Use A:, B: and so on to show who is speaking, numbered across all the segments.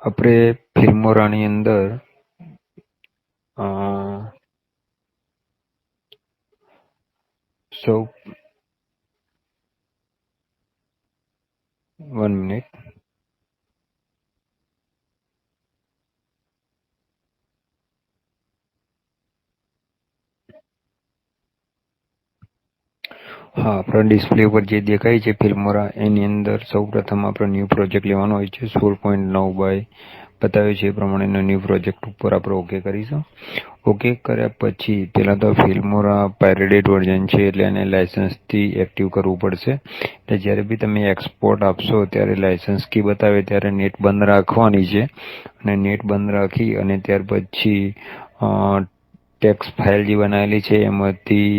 A: આપણે ફિલ્મોરાની અંદર સૌ 1 મિનિટ हाँ अपना डिस्प्ले पर जे देखाय છે ફિલ્મોરા એની અંદર સૌપ્રથમ આપણે ન્યૂ પ્રોજેક્ટ લેવાનો હોય છે 16.9 બાય બતાવે છે એ પ્રમાણેનો ન્યૂ પ્રોજેક્ટ ઉપર આપણે ઓકે કરીશું ઓકે કર્યા પછી પહેલા તો ફિલ્મોરા પાયરેટેડ વર્ઝન છે એટલે એને લાયસન્સથી એક્ટિવ કરવું પડશે એટલે જ્યારે બી તમે એક્સપોર્ટ આપશો ત્યારે લાયસન્સ કી બતાવે ત્યારે નેટ બંધ રાખવાની છે અને નેટ બંધ રાખી અને ત્યાર પછી ટેક્સ્ટ ફાઇલ જે બનાવેલી છે એમાંથી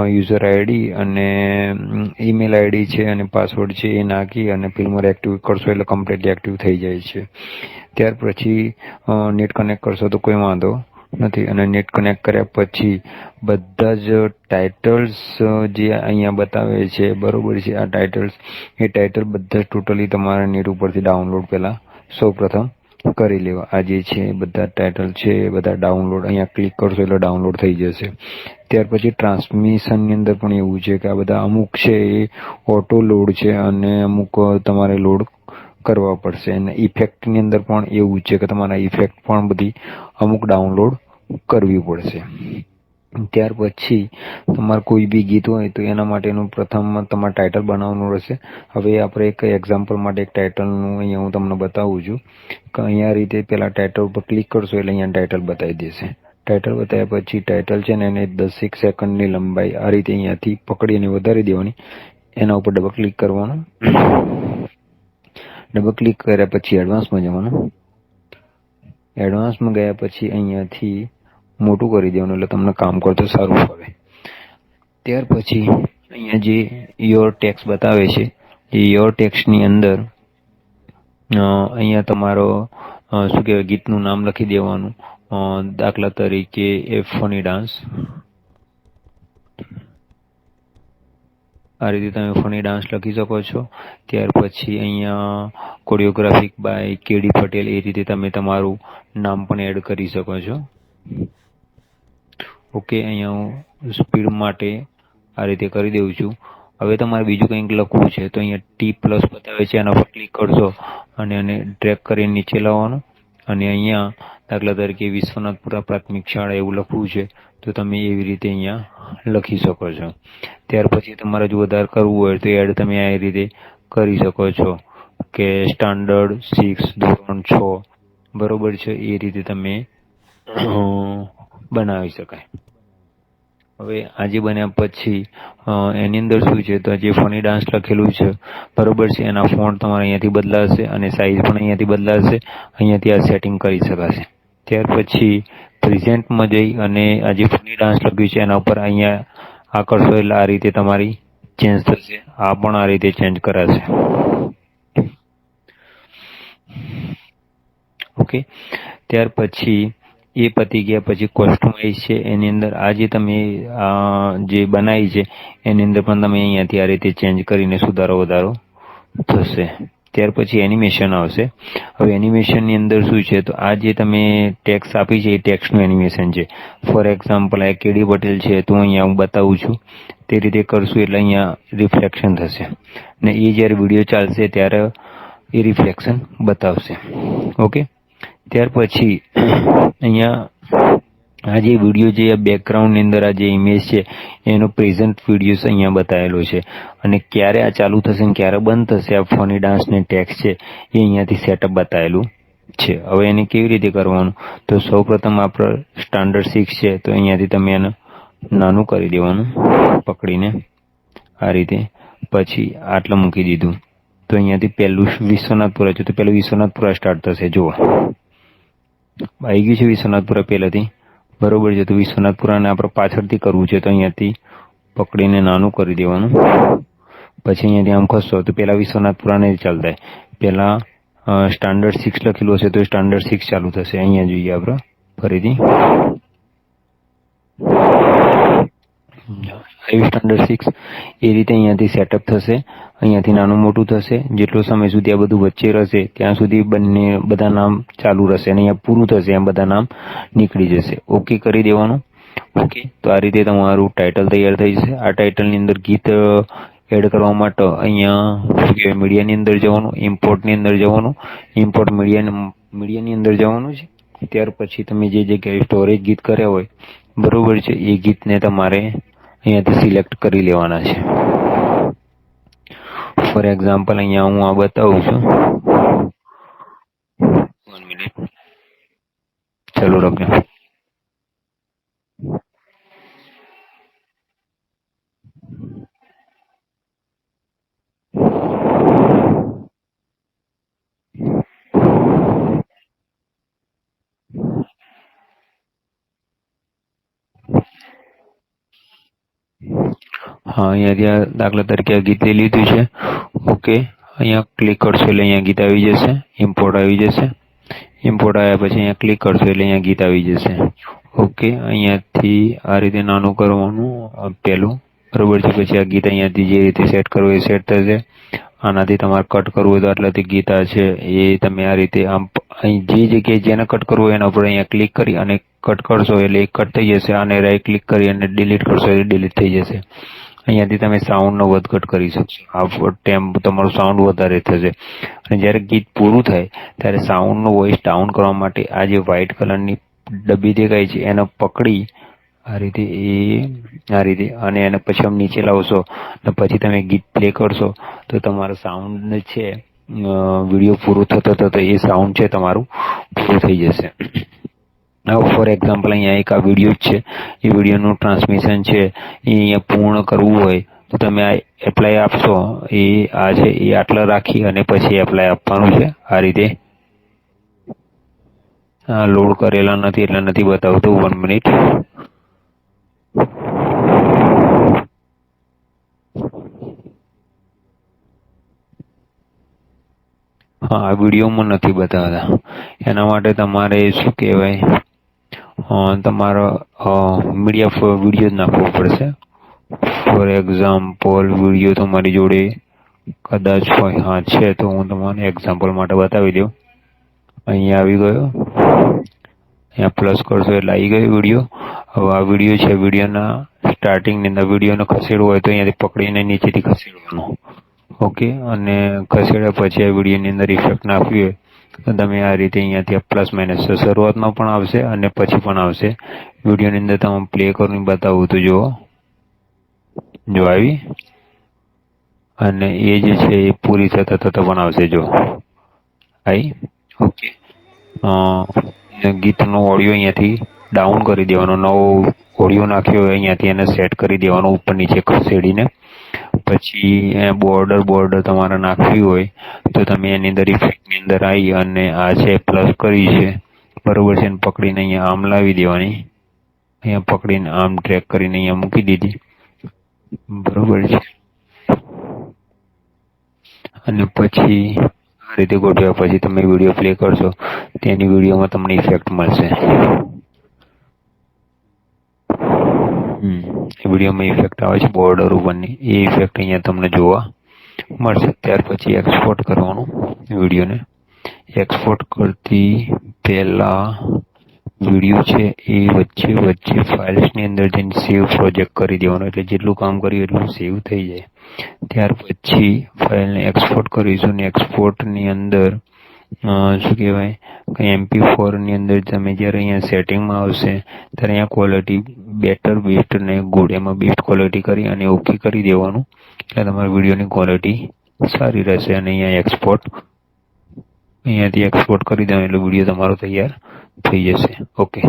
A: યુઝર આઈડી અને ઈમેલ આઈડી છે અને પાસવર્ડ છે એ નાખી અને ફિલ્મોરા એક્ટિવ કરશો એટલે કમ્પ્લીટલી એક્ટિવ થઈ જાય છે ત્યાર પછી નેટ કનેક્ટ કરશો તો કોઈ વાંધો નથી અને નેટ કનેક્ટ કર્યા પછી બધા જ ટાઇટલ્સ જે અહીંયા બતાવે છે બરોબર છે આ ટાઇટલ્સ એ ટાઇટલ બધા ટોટલી તમારા નેટ ઉપરથી ડાઉનલોડ પહેલાં સૌપ્રથમ કરી લેવા આ જે છે બધા ટાઇટલ છે બધા ડાઉનલોડ અહીંયા ક્લિક કરશો એટલે ડાઉનલોડ થઈ જશે ત્યાર પછી ટ્રાન્સમિશનની અંદર પણ એવું છે કે આ બધા અમુક છે એ ઓટો લોડ છે અને અમુક તમારે લોડ કરવા પડશે અને ઇફેક્ટની અંદર પણ એવું છે કે તમારા ઇફેક્ટ પણ બધી અમુક ડાઉનલોડ કરવી પડશે ત્યાર પછી તમારે કોઈ બી ગીત હોય તો એના માટેનું પ્રથમ તમારે ટાઇટલ બનાવવાનું રહેશે હવે આપણે એક એક્ઝામ્પલ માટે એક ટાઇટલનું અહીંયા હું તમને બતાવું છું કે અહીંયા રીતે પહેલાં ટાઇટલ ઉપર ક્લિક કરશો એટલે અહીંયા ટાઇટલ બતાવી દેશે ટાઇટલ બતાવ્યા પછી ટાઇટલ છે ને એને 10 સેકન્ડની લંબાઈ આ રીતે અહીંયાથી પકડીને વધારી દેવાની એના ઉપર ડબલ ક્લિક કરવાનું ડબલ ક્લિક કર્યા પછી એડવાન્સમાં જવાનું એડવાન્સમાં ગયા પછી અહીંયાથી મોટું કરી દેવાનું એટલે તમને કામ કરતો સારું ફાવે ત્યાર પછી અહીંયા જે યોર ટેક્સ બતાવે છે એ યોર ટેક્સની અંદર અહીંયા તમારો શું કહેવાય ગીતનું નામ લખી દેવાનું દાખલા તરીકે એ ફની ડાન્સ આ રીતે તમે ફની ડાન્સ લખી શકો છો ત્યાર પછી અહીંયા કોરિયોગ્રાફિક બાય કેડી પટેલ એ રીતે તમે તમારું નામ પણ એડ કરી શકો છો ઓકે અહીંયા હું સ્પીડ માટે આ રીતે કરી દઉં છું હવે તમારે બીજું કંઈક લખવું છે તો અહીંયા ટી પ્લસ બતાવે છે એના પર ક્લિક કરશો અને એને ડ્રેગ કરીને નીચે લાવવાનું અને અહીંયા દાખલા તરીકે વિશ્વનાથપુરા પ્રાથમિક શાળા એવું લખવું છે તો તમે એવી રીતે અહીંયા લખી શકો છો ત્યાર પછી તમારે જો વધારે કરવું હોય તો એડ તમે આ રીતે કરી શકો છો કે સ્ટાન્ડર્ડ 6 ધોરણ 6 બરોબર છે એ રીતે તમે બનાવી શકાય હવે આજે બન્યા પછી એની અંદર શું છે તો જે ફની ડાન્સ લખેલું છે બરોબર છે એના ફોન્ટ તમારે અહીંયાથી બદલાશે અને સાઇઝ પણ અહીંયાથી બદલાશે અહીંયાથી આ સેટિંગ કરી શકાશે ત્યાર પછી પ્રેઝન્ટમાં જઈ અને આ જે ફની ડાન્સ લખ્યું છે એના ઉપર અહીંયા આ કરશો એટલે આ રીતે તમારી ચેન્જ થશે આ પણ આ રીતે ચેન્જ કરાશે ઓકે ત્યાર પછી એ પતી ગયા પછી કસ્ટમાઇઝ છે એની અંદર આ જે તમે જે બનાવી છે એની અંદર પણ તમે અહીંયાથી આ રીતે ચેન્જ કરીને સુધારો વધારો થશે ત્યાર પછી એનિમેશન આવશે હવે એનિમેશનની અંદર શું છે તો આ જે તમે ટેક્સ આપી છે એ ટેક્સનું એનિમેશન છે ફોર એક્ઝામ્પલ આ કેડી પટેલ છે તો અહીંયા હું બતાવું છું તે રીતે કરશું એટલે અહીંયા રિફ્લેક્શન થશે ને એ જ્યારે વિડીયો ચાલશે ત્યારે એ રિફ્લેક્શન બતાવશે ઓકે ત્યાર પછી અહીંયા આ જે વિડીયો જે બેકગ્રાઉન્ડની અંદર આ જે ઇમેજ છે એનો પ્રેઝન્ટ વિડીયોસ અહીંયા બતાવેલો છે અને ક્યારે આ ચાલુ થશે ને ક્યારે બંધ થશે આ ફની ડાન્સની ટેક્સ છે એ અહીંયાથી સેટઅપ બતાવેલું છે હવે એને કેવી રીતે કરવાનું તો સૌપ્રથમ આપણે સ્ટાન્ડર્ડ 6 છે તો અહીંયાથી તમે એને નાનું કરી દેવાનું પકડીને આ રીતે પછી આટલું મૂકી દીધું તો અહીંયાથી પહેલું વિશ્વનાથપુરા છે તો પહેલું વિશ્વનાથપુરા સ્ટાર્ટ થશે જુઓ આવી ગયું છે વિશ્વનાથપુરા પહેલાંથી બરોબર છે તો વિશ્વનાથપુરાને આપણે પાછળથી કરવું છે તો અહીંયાથી પકડીને નાનું કરી દેવાનું પછી અહીંયાથી આમ ખસશો તો પહેલાં વિશ્વનાથપુરા નહીં ચાલતા પહેલાં સ્ટાન્ડર્ડ 6 લખેલું હશે તો સ્ટાન્ડર્ડ 6 ચાલુ થશે અહીંયા જોઈએ આપણે ફરીથી 5 સ્ટાન્ડર્ડ 6 એ રીતે અહીંયાથી સેટઅપ થશે, અહીંયાથી નાનું મોટું થશે, જેટલો સમય સુધી આ બધું વચ્ચે રહેશે ત્યાં સુધી બધા નામ ચાલુ રહેશે અને અહીંયા પૂરું થશે એમ બધા નામ નીકળી જશે. ઓકે કરી દેવાનું. ઓકે, તો આ રીતે તમારું ટાઇટલ તૈયાર થઈ જશે. આ ટાઇટલની અંદર ગીત એડ કરવા માટે અહીંયા મીડિયાની અંદર જવાનું, ઇમ્પોર્ટની અંદર જવાનું, ઇમ્પોર્ટ મીડિયાની અંદર જવાનું છે. ત્યાર પછી તમે જે જગ્યાએ સ્ટોરેજ ગીત કર્યા હોય બરોબર છે એ ગીતને તમારે અહીંયાથી સિલેક્ટ કરી લેવાના છે. ફોર એક્ઝામ્પલ અહીંયા હું આ બતાવું છું. 1 મિનિટ ચાલુ રાખજો. હા, અહીંયાથી દાખલા તરીકે આ ગીત લઈ લીધું છે. ઓકે, અહીંયા ક્લિક કરશો એટલે અહીંયા ગીત આવી જશે, ઇમ્પોર્ટ આવી જશે. ઇમ્પોર્ટ આવ્યા પછી અહીંયા ક્લિક કરશો એટલે અહીંયા ગીત આવી જશે. ઓકે, અહીંયાથી આ રીતે નાનું કરવાનું પહેલું બરોબર છે. પછી આ ગીત અહીંયાથી જે રીતે સેટ કરવું એ સેટ થશે. આનાથી તમારે કટ કરવું હોય તો આટલાથી ગીત આ છે એ તમે આ રીતે આમ અહીં જે જગ્યાએ જેને કટ કરવું હોય એના ઉપર અહીંયા ક્લિક કરી અને કટ કરશો એટલે એ કટ થઈ જશે. આને રાઈટ ક્લિક કરી અને ડિલીટ કરશો એટલે ડિલીટ થઈ જશે. અહીંયાથી તમે સાઉન્ડનો વધઘટ કરી શકશો. આ ટેમ્પ તમારું સાઉન્ડ વધારે થશે અને જ્યારે ગીત પૂરું થાય ત્યારે સાઉન્ડનો વોઇસ ડાઉન કરવા માટે આ જે વ્હાઇટ કલરની ડબ્બી દેખાય છે એને પકડી આ રીતે અને એને પછી આમ નીચે લાવશો અને પછી તમે ગીત પ્લે કરશો તો તમારો સાઉન્ડ છે વિડીયો પૂરો થતો એ સાઉન્ડ છે તમારું પૂરું થઈ જશે. ફોર એક્ઝામ્પલ અહીંયા એક આ વિડીયો જ છે, એ વિડીયોનું ટ્રાન્સમિશન છે એ અહીંયા પૂર્ણ કરવું હોય તો તમે આ એપ્લાય આપશો. એ આ છે એ આટલા રાખી અને પછી એપ્લાય આપવાનું છે. આ રીતે લોડ કરેલા નથી એટલે નથી બતાવતું. 1 મિનિટ. હા, આ વિડીયોમાં નથી બતાવતા. એના માટે તમારે શું કહેવાય તમારો વિડીયો જ નાખવો પડશે. ફોર એક્ઝામ્પલ વિડીયો તમારી જોડે કદાચ હોય, હા છે તો હું તમને એક્ઝામ્પલ માટે બતાવી દઉં. અહીંયા આવી ગયો, અહીંયા પ્લસ કરશો એટલે આવી ગયો વિડીયો. હવે આ વિડીયો છે, વિડીયોના સ્ટાર્ટિંગની અંદર વિડીયોને ખસેડવો હોય તો અહીંયાથી પકડીને નીચેથી ખસેડવાનો. ઓકે, અને ખસેડ્યા પછી આ વિડીયોની અંદર ઇફેક્ટ નાખવી હોય તો તમે આ રીતે અહીંયાથી પ્લસ માઇનસ શરૂઆતમાં પણ આવશે અને પછી પણ આવશે. વિડીયોની અંદર તમે પ્લે કરીને બતાવું તો જો આવી અને એ જે છે એ પૂરી થતા પણ આવશે. જો આવી. ઓકે, ગીતનો ઓડિયો અહીંયાથી ડાઉન કરી દેવાનો, નવો ઓડિયો નાખ્યો હોય અહીંયાથી એને સેટ કરી દેવાનો ઉપર નીચે ખસેડીને. પછી બોર્ડર તમારે નાખવી હોય તો તમે એની અંદર ઇફેક્ટની અંદર આવી અને આ છે પ્લસ કરી છે બરોબર છે, એને પકડીને અહીંયા આમ લાવી દેવાની. અહીંયા પકડીને આમ ટ્રેક કરીને અહીંયા મૂકી દીધી બરોબર છે. અને પછી આ રીતે ગોઠવ્યા પછી તમે વિડીયો પ્લે કરશો તેની વિડીયોમાં તમને ઇફેક્ટ મળશે. વિડીયોમાં ઇફેક્ટ આવે છે બોર્ડર ઉપરની, એ ઇફેક્ટ અહીંયા તમને જોવા મળશે. ત્યાર પછી એક્સપોર્ટ કરવાનું વિડીયોને. એક્સપોર્ટ કરતી પહેલા વિડીયો છે એ વચ્ચે ફાઇલ્સની અંદર જઈને સેવ પ્રોજેક્ટ કરી દેવાનો, એટલે જેટલું કામ કર્યું એટલું સેવ થઈ જાય. ત્યાર પછી ફાઇલને એક્સપોર્ટ કરીશું ને એક્સપોર્ટની અંદર શું કહેવાય કંઈ MP4ની અંદર તમે જ્યારે અહીંયા સેટિંગમાં આવશે ત્યારે અહીંયા ક્વોલિટી બેટર, બેસ્ટ ને ગુડ એમાં બેસ્ટ ક્વોલિટી કરી અને ઓકે કરી દેવાનું, એટલે તમારા વિડીયોની ક્વોલિટી સારી રહેશે. અને અહીંયાથી એક્સપોર્ટ કરી દેવાનું એટલે વિડીયો તમારો તૈયાર થઈ જશે. ઓકે.